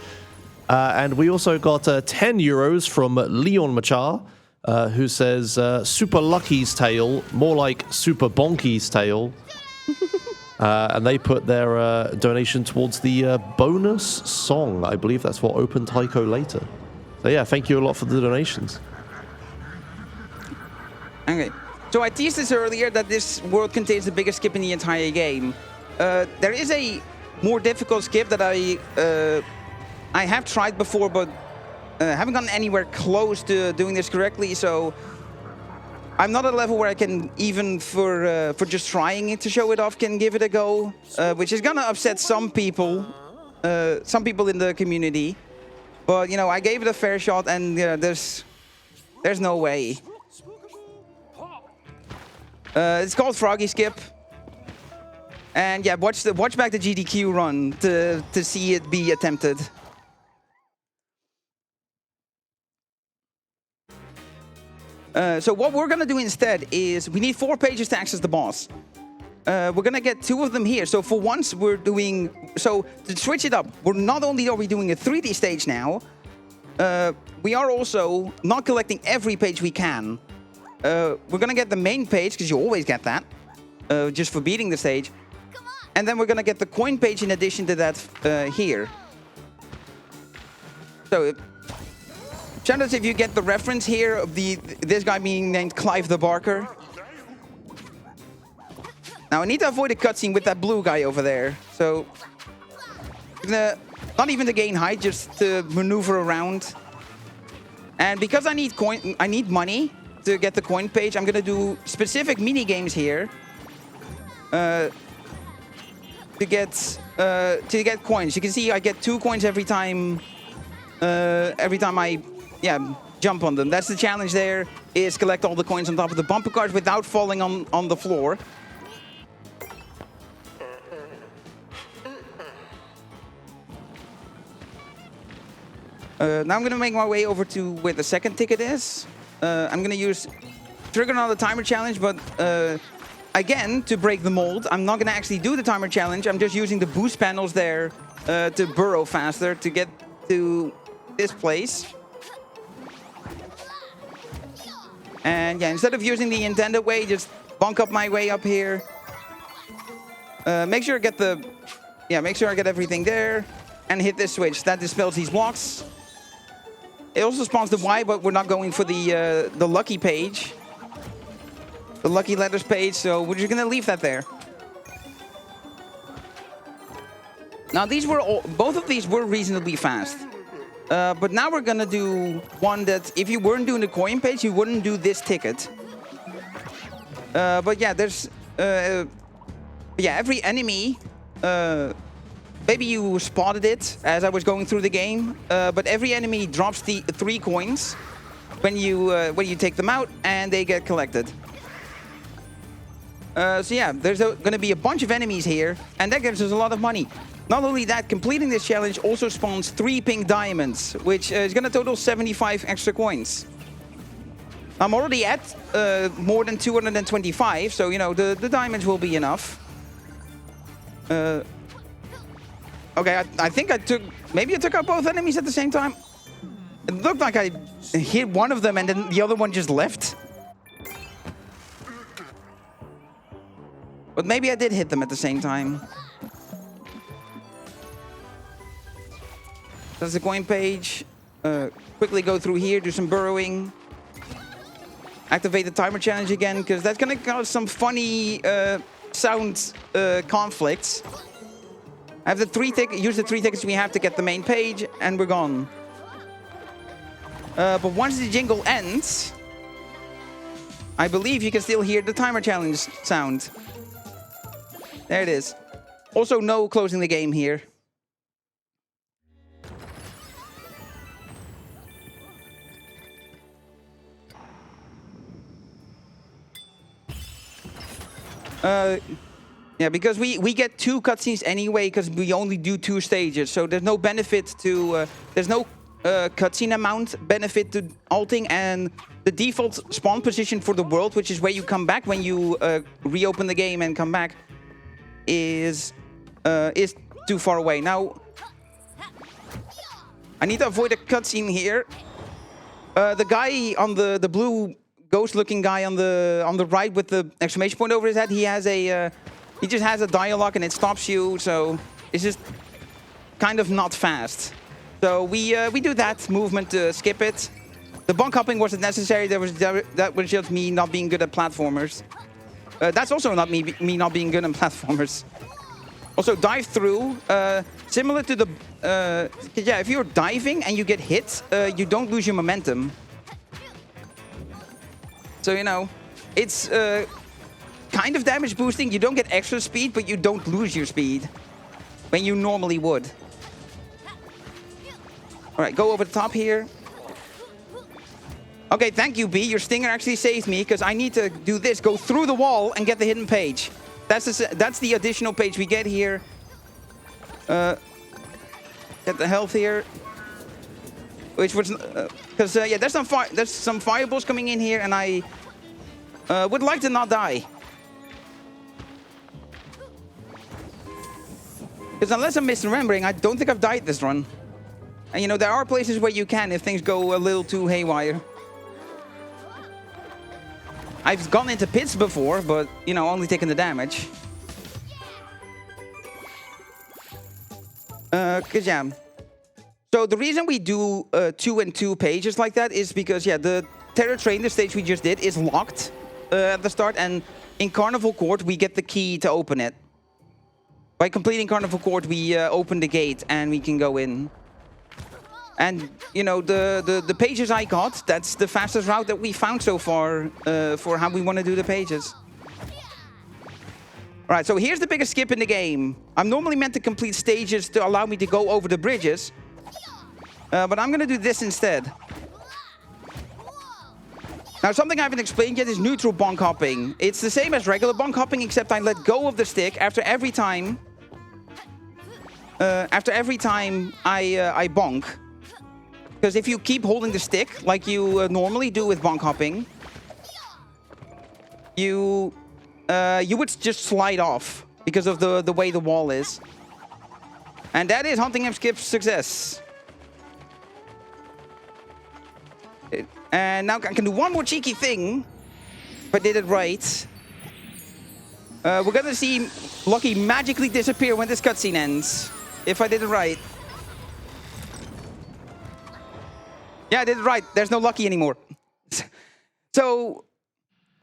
And we also got €10 from Leon Machar, who says, Super Lucky's Tale, more like Super Bonky's Tale. And they put their donation towards the bonus song. I believe that's what opened Taiko later. So yeah, thank you a lot for the donations. Okay, so I teased this earlier that this world contains the biggest skip in the entire game. There is a more difficult skip that I have tried before, but haven't gotten anywhere close to doing this correctly, so I'm not at a level where I can, even for just trying it to show it off, can give it a go, which is gonna upset some people in the community. But, you know, I gave it a fair shot, and there's no way. It's called Froggy Skip. And yeah, watch back the GDQ run to see it be attempted. So what we're gonna do instead is we need 4 pages to access the boss. We're gonna get 2 of them here. So for once we're doing, so to switch it up, we're not only are we doing a 3D stage now, we are also not collecting every page we can. We're gonna get the main page, because you always get that, just for beating the stage. And then we're gonna get the coin page in addition to that here. So, shout if you get the reference here of this guy being named Clive the Barker. Now I need to avoid a cutscene with that blue guy over there. So, not even to gain height, just to maneuver around. And because I need money to get the coin page, I'm gonna do specific mini games here. To get coins. You can see I get 2 coins every time I jump on them. That's the challenge there, is collect all the coins on top of the bumper cars without falling on the floor. Now I'm gonna make my way over to where the second ticket is. I'm gonna trigger another timer challenge, but again, to break the mold, I'm not gonna actually do the timer challenge. I'm just using the boost panels there to burrow faster to get to this place. And yeah, instead of using the intended way, just bunk up my way up here. Make sure I get everything there and hit this switch. That dispels these blocks. It also spawns the Y, but we're not going for the lucky page. The lucky letters page, so we're just gonna leave that there. Now both of these were reasonably fast. But now we're gonna do one that if you weren't doing the coin page, you wouldn't do this ticket. But yeah, there's every enemy, maybe you spotted it as I was going through the game, but every enemy drops the 3 coins when you take them out and they get collected. So yeah, there's going to be a bunch of enemies here, and that gives us a lot of money. Not only that, completing this challenge also spawns 3 pink diamonds, which is going to total 75 extra coins. I'm already at more than 225, so you know the diamonds will be enough. Okay, I think maybe I took out both enemies at the same time. It looked like I hit one of them and then the other one just left. But maybe I did hit them at the same time. That's the coin page. Quickly go through here, do some burrowing. Activate the timer challenge again, because that's going to cause some funny sound conflicts. I have use the 3 tickets we have to get the main page, and we're gone. But once the jingle ends, I believe you can still hear the timer challenge sound. There it is. Also, no closing the game here. Yeah, because we get 2 cutscenes anyway, because we only do 2 stages. So there's no benefit to... there's no cutscene amount benefit to alting, and the default spawn position for the world, which is where you come back when you reopen the game and come back, is too far away. Now, I need to avoid a cutscene here. The guy on the blue ghost-looking guy on the right with the exclamation point over his head, he just has a dialogue and it stops you, so it's just kind of not fast. So we do that movement to skip it. The bunk hopping wasn't necessary. That was just me not being good at platformers. That's also not me not being good at platformers. Also, dive through. Similar to the... yeah, if you're diving and you get hit, you don't lose your momentum. So, you know, it's kind of damage boosting. You don't get extra speed, but you don't lose your speed when you normally would. All right, go over the top here. Okay, thank you, B. Your stinger actually saved me because I need to do this, go through the wall and get the hidden page. That's the additional page we get here. Get the health here. Which was, because yeah, there's some fireballs coming in here and I would like to not die. Because unless I'm misremembering, I don't think I've died this run. And you know, there are places where you can if things go a little too haywire. I've gone into pits before, but, you know, only taken the damage. Cause yeah. So the reason we do 2 and 2 pages like that is because, yeah, the Terror Train, the stage we just did, is locked at the start. And in Carnival Court, we get the key to open it. By completing Carnival Court, we open the gate and we can go in. And, you know, the pages I got, that's the fastest route that we found so far for how we want to do the pages. All right, so here's the biggest skip in the game. I'm normally meant to complete stages to allow me to go over the bridges. But I'm going to do this instead. Now, something I haven't explained yet is neutral bonk hopping. It's the same as regular bonk hopping, except I let go of the stick after every time. I bonk. Because if you keep holding the stick, like you normally do with bonk hopping, you would just slide off because of the way the wall is. And that is Huntingham Skip's success. And now I can do one more cheeky thing, if I did it right. We're gonna see Lucky magically disappear when this cutscene ends, if I did it right. Yeah, I did it right. There's no Lucky anymore. So,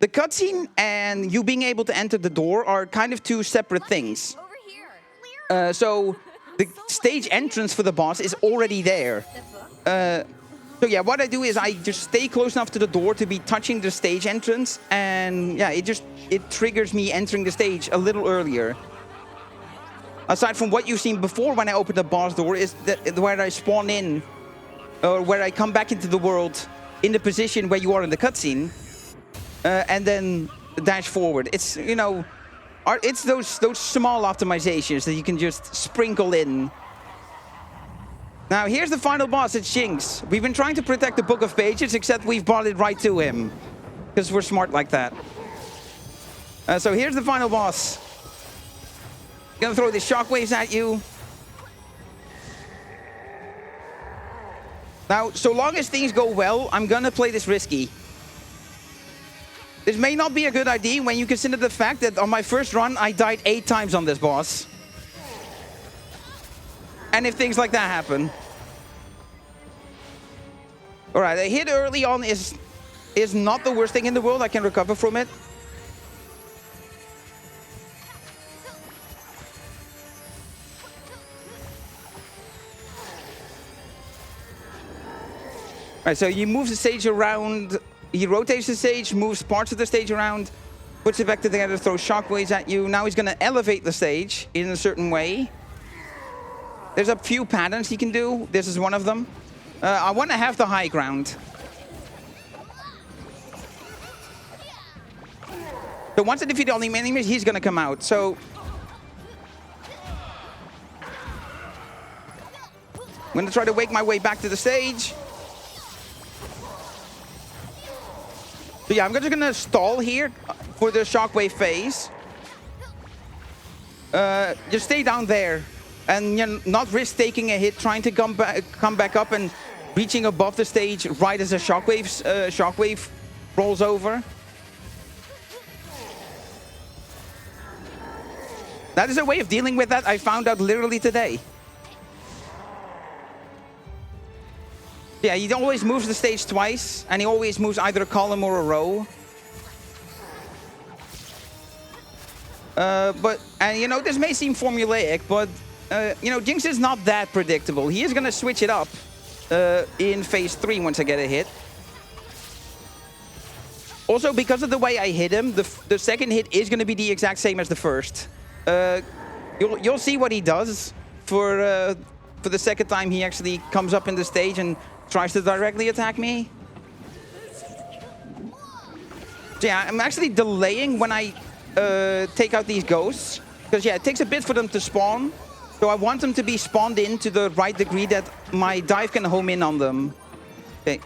the cutscene and you being able to enter the door are kind of two separate things. So, the stage entrance for the boss is already there. So yeah, what I do is I just stay close enough to the door to be touching the stage entrance, and yeah, it triggers me entering the stage a little earlier. Aside from what you've seen before when I open the boss door, is where I spawn in, or where I come back into the world in the position where you are in the cutscene, and then dash forward. It's, you know, it's those small optimizations that you can just sprinkle in. Now, here's the final boss, it's Jinx. We've been trying to protect the Book of Pages, except we've brought it right to him. Because we're smart like that. So here's the final boss. Gonna throw these shockwaves at you. Now, so long as things go well, I'm gonna play this risky. This may not be a good idea when you consider the fact that on my first run, I died 8 times on this boss. And if things like that happen. All right, a hit early on is not the worst thing in the world. I can recover from it. All right, so he moves the stage around. He rotates the stage, moves parts of the stage around, puts it back together, throws shockwaves at you. Now he's going to elevate the stage in a certain way. There's a few patterns he can do. This is one of them. I want to have the high ground. So once I defeat all the enemies, he's going to come out. So I'm going to try to wake my way back to the stage. So yeah, I'm just going to stall here for the shockwave phase. Just stay down there. And you know, not risk taking a hit, trying to come back up and reaching above the stage right as a shockwave rolls over. That is a way of dealing with that I found out literally today. Yeah, he always moves the stage twice, and he always moves either a column or a row. And you know, this may seem formulaic, but you know, Jinx is not that predictable. He is going to switch it up in phase 3 once I get a hit. Also, because of the way I hit him, the second hit is going to be the exact same as the first. You'll see what he does for for the second time he actually comes up in the stage and tries to directly attack me. So yeah, I'm actually delaying when I take out these ghosts. Because yeah, it takes a bit for them to spawn. So I want them to be spawned in to the right degree that my dive can home in on them. Okay.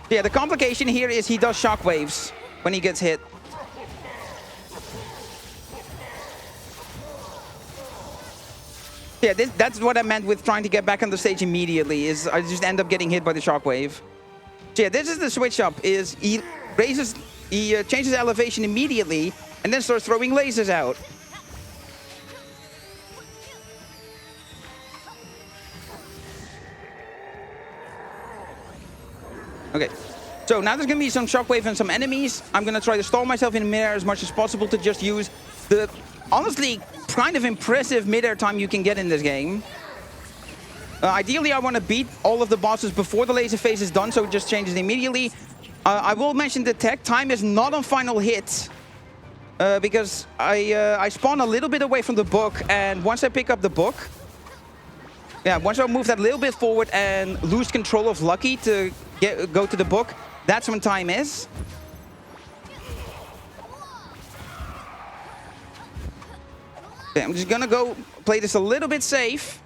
Yeah, the complication here is he does shockwaves when he gets hit. Yeah, that's what I meant with trying to get back on the stage immediately, is I just end up getting hit by the shockwave. So yeah, this is the switch up, is he changes elevation immediately and then starts throwing lasers out. Okay, so now there's gonna be some shockwave and some enemies. I'm gonna try to stall myself in midair as much as possible to just use the honestly kind of impressive midair time you can get in this game. Ideally, I want to beat all of the bosses before the laser phase is done, so it just changes immediately. I will mention the tech time is not on final hit because I spawn a little bit away from the book, and once I pick up the book, yeah, once I move that little bit forward and lose control of Lucky to go to the book, that's when time is. Okay, I'm just gonna go play this a little bit safe.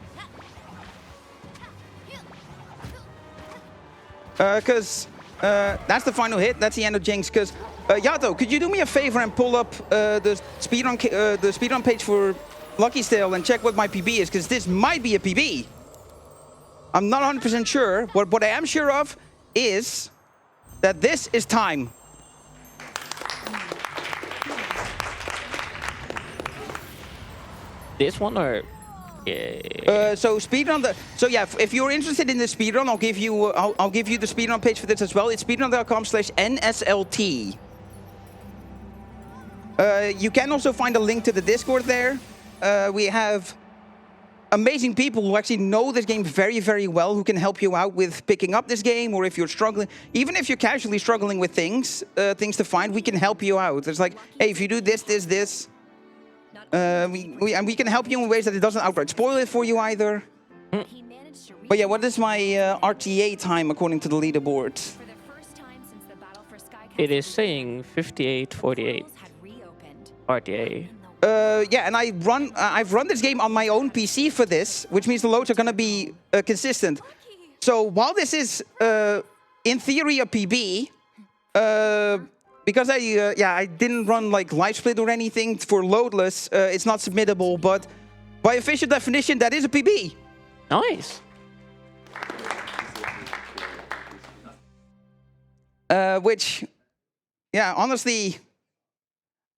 Because that's the final hit, that's the end of Jinx. Because, Yato, could you do me a favor and pull up the speedrun page for Lucky's Tale and check what my PB is? Because this might be a PB. I'm not 100% sure. What I am sure of is that this is time. This one or so speedrun. So yeah, if you're interested in the speedrun, I'll give you the speedrun page for this as well. It's speedrun.com/NSLT. You can also find a link to the Discord there. We have amazing people who actually know this game very, very well, who can help you out with picking up this game, or if you're struggling, even if you're casually struggling with things to find, we can help you out. It's like, hey, if you do this, this. We can help you in ways that it doesn't outright spoil it for you either. But yeah, what is my RTA time according to the leaderboard? it is saying 58:48 RTA. Yeah, and I've run this game on my own PC for this, which means the loads are going to be consistent. So while this is in theory a PB, because I didn't run like live split or anything for loadless, it's not submittable, but by official definition, that is a PB. Nice. Which, yeah, honestly,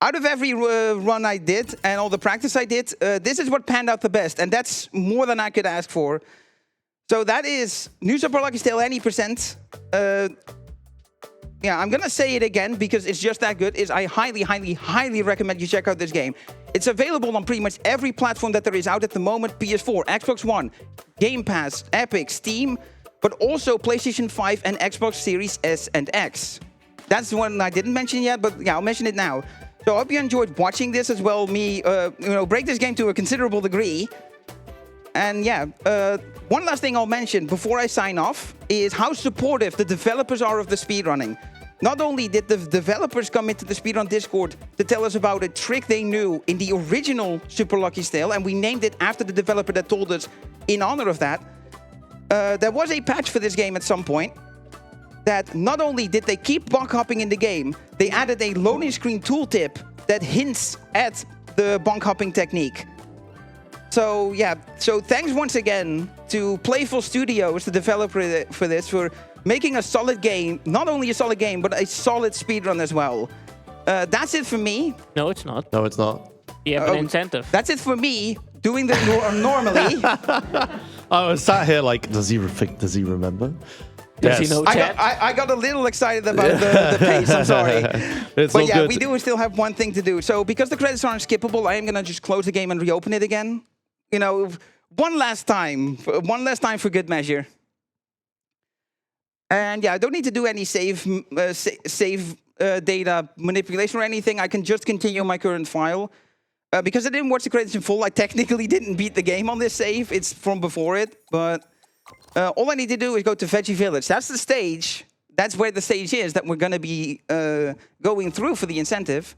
out of every run I did and all the practice I did, this is what panned out the best, and that's more than I could ask for. So that is New Super Lucky Tale any percent. Yeah, I'm gonna say it again because it's just that good. I highly, highly, highly recommend you check out this game. It's available on pretty much every platform that there is out at the moment: PS4, Xbox One, Game Pass, Epic, Steam, but also PlayStation 5 and Xbox Series S and X. That's the one I didn't mention yet, but yeah, I'll mention it now. So I hope you enjoyed watching this as well. Me, break this game to a considerable degree. And yeah, one last thing I'll mention before I sign off is how supportive the developers are of the speedrunning. Not only did the developers come into the Speedrun Discord to tell us about a trick they knew in the original Super Lucky Tale, and we named it after the developer that told us in honor of that. There was a patch for this game at some point that not only did they keep bonk hopping in the game, they added a loading screen tooltip that hints at the bonk hopping technique. So yeah, so thanks once again to Playful Studios, the developer for this, for making a solid game. Not only a solid game, but a solid speedrun as well. That's it for me. No, it's not. No, it's not. You have an incentive. That's it for me, doing this normally. I was sat here like, does he remember? Does he know chat? I got a little excited about the pace, I'm sorry. But yeah, good. we do still have one thing to do. So because the credits aren't skippable, I am going to just close the game and reopen it again. You know, one last time for good measure. And yeah, I don't need to do any save data manipulation or anything. I can just continue my current file. Because I didn't watch the credits in full, I technically didn't beat the game on this save. It's from before it, but all I need to do is go to Veggie Village. That's the stage. That's where the stage is that we're gonna be going through for the incentive.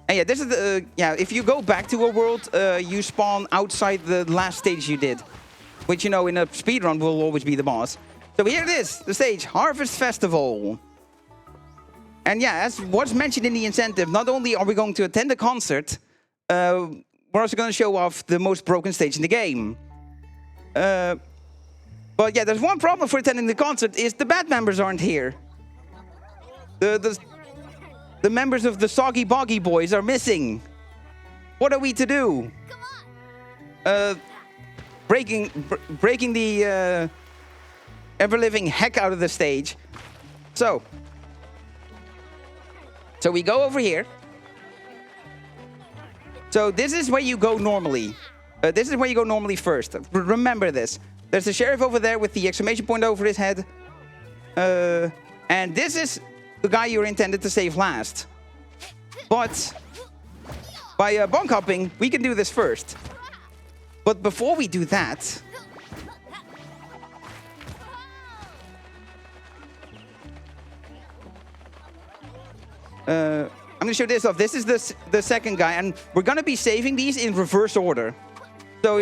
And yeah, this is the if you go back to a world, you spawn outside the last stage you did, which in a speedrun will always be the boss. So here it is, the stage, Harvest Festival. And yeah, as was mentioned in the incentive, not only are we going to attend a concert, we're also going to show off the most broken stage in the game. But yeah, there's one problem for attending the concert is the band members aren't here. The members of the Soggy Boggy Boys are missing. What are we to do? Breaking the ever-living heck out of the stage. So we go over here. So this is where you go normally. This is where you go normally first. Remember this. There's the sheriff over there with the exclamation point over his head. And this is the guy you're intended to save last. But by bonk hopping, we can do this first. But before we do that... I'm going to show this off. This is the second guy, and we're going to be saving these in reverse order. So,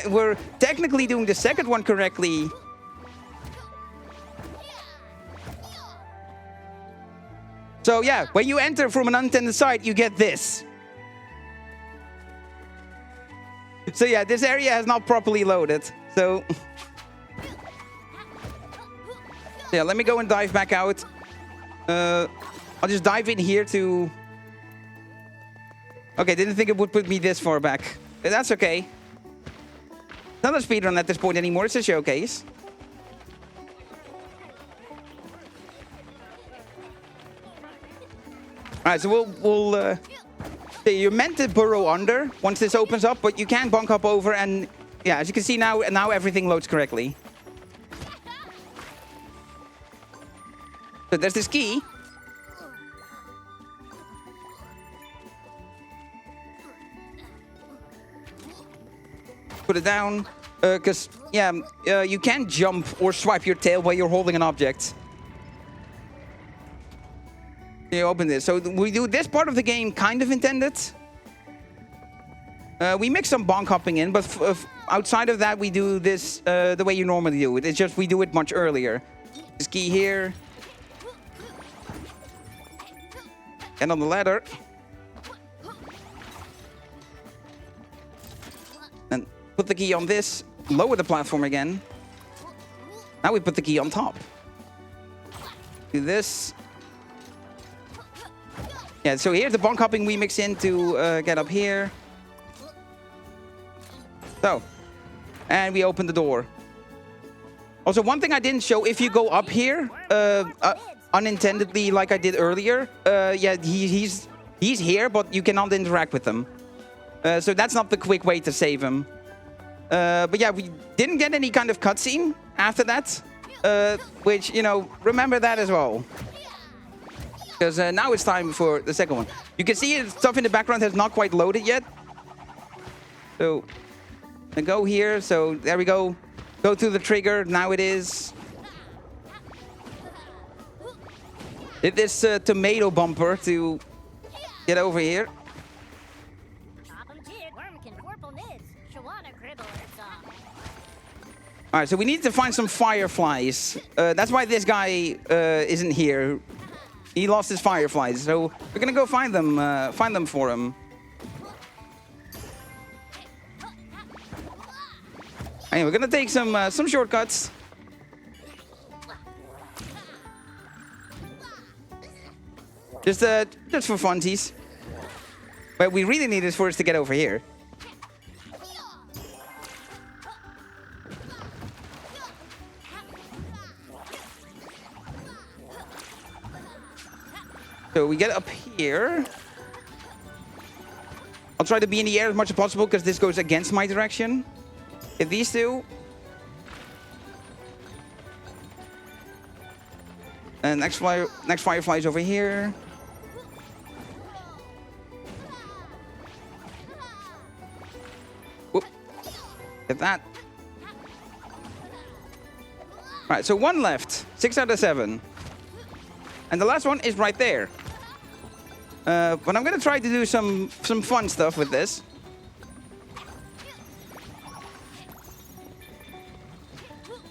we're technically doing the second one correctly. So, yeah, when you enter from an unintended side, you get this. So, yeah, this area has not properly loaded. So, yeah, let me go and dive back out. I'll just dive in here to... Okay, didn't think it would put me this far back. That's okay. It's not a speedrun at this point anymore, it's a showcase. Alright, so we'll you're meant to burrow under once this opens up, but you can bonk up over and... Yeah, as you can see now everything loads correctly. So there's this key. Put it down, because, you can't jump or swipe your tail while you're holding an object. You open this. So we do this part of the game kind of intended. We mix some bonk hopping in, but outside of that, we do this the way you normally do it. It's just we do it much earlier. This key here. And on the ladder. And put the key on this, lower the platform again. Now we put the key on top. Do this. Yeah, so here's the bonk hopping we mix in to get up here. So, and we open the door. Also, one thing I didn't show, if you go up here, unintendedly like I did earlier, he's here, but you cannot interact with him. So that's not the quick way to save him. But yeah, we didn't get any kind of cutscene after that, which, remember that as well. Because now it's time for the second one. You can see stuff in the background has not quite loaded yet. So, I go here, so there we go. Go to the trigger, now it is. Hit this tomato bumper to get over here. Alright, so we need to find some fireflies. That's why this guy isn't here. He lost his fireflies, so we're gonna go find them for him. Anyway, we're gonna take some shortcuts. Just for funsies. What we really need is for us to get over here. So we get up here. I'll try to be in the air as much as possible because this goes against my direction. Hit these two. And next firefly is over here. Get that. Right, so 1 left. 6 out of 7. And the last one is right there. But I'm gonna try to do some fun stuff with this.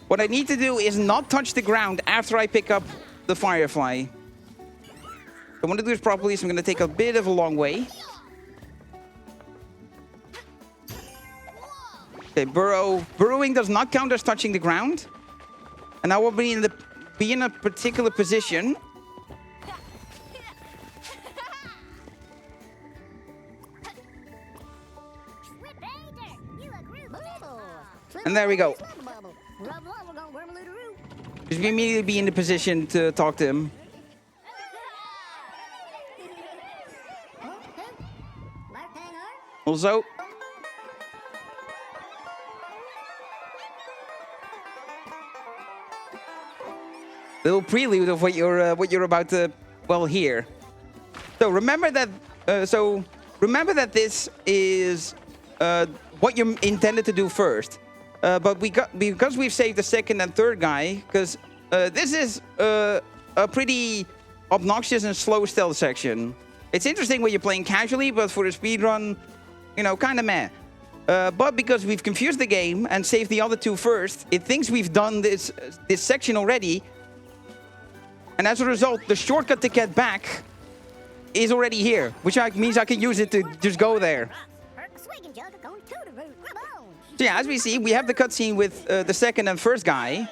What I need to do is not touch the ground after I pick up the Firefly. I want to do this properly, so I'm gonna take a bit of a long way. Okay, burrowing does not count as touching the ground. And I will be in a particular position. And there we go. Just immediately be in the position to talk to him. Also, little prelude of what you're about to hear. So remember that. Remember that this is what you're intended to do first. But because we've saved the second and third guy, because this is a pretty obnoxious and slow stealth section. It's interesting when you're playing casually, but for a speedrun, kind of meh. But because we've confused the game and saved the other two first, it thinks we've done this section already. And as a result, the shortcut to get back is already here, which means I can use it to just go there. So yeah, as we see, we have the cutscene with the second and first guy.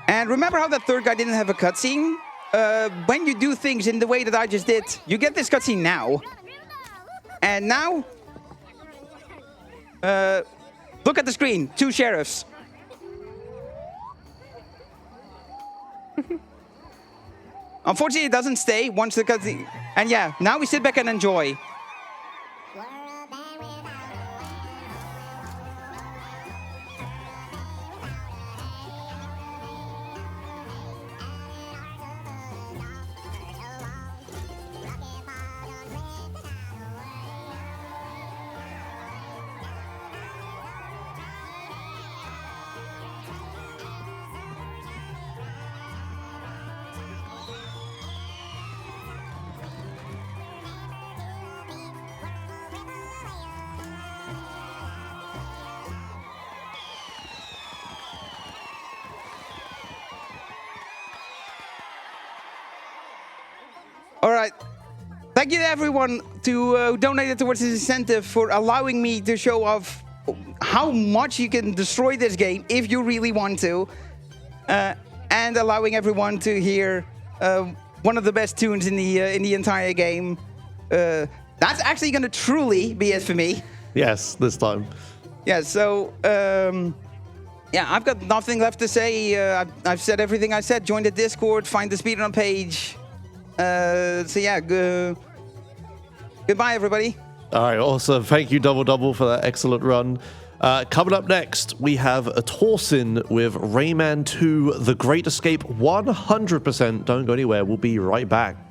And remember how that third guy didn't have a cutscene? When you do things in the way that I just did, you get this cutscene now. And now, look at the screen, 2 sheriffs. Unfortunately, it doesn't stay once the cutscene. And yeah, now we sit back and enjoy. All right. Thank you to everyone who donated towards this incentive for allowing me to show off how much you can destroy this game if you really want to, and allowing everyone to hear one of the best tunes in the entire game. That's actually going to truly be it for me. Yes, this time. Yeah. So. Yeah, I've got nothing left to say. I've said everything I said. Join the Discord. Find the Speedrun page. So yeah, goodbye, everybody. All right, awesome. Thank you, DoubleDubbel, for that excellent run. Coming up next, we have a Torsin with Rayman 2, The Great Escape 100%. Don't go anywhere. We'll be right back.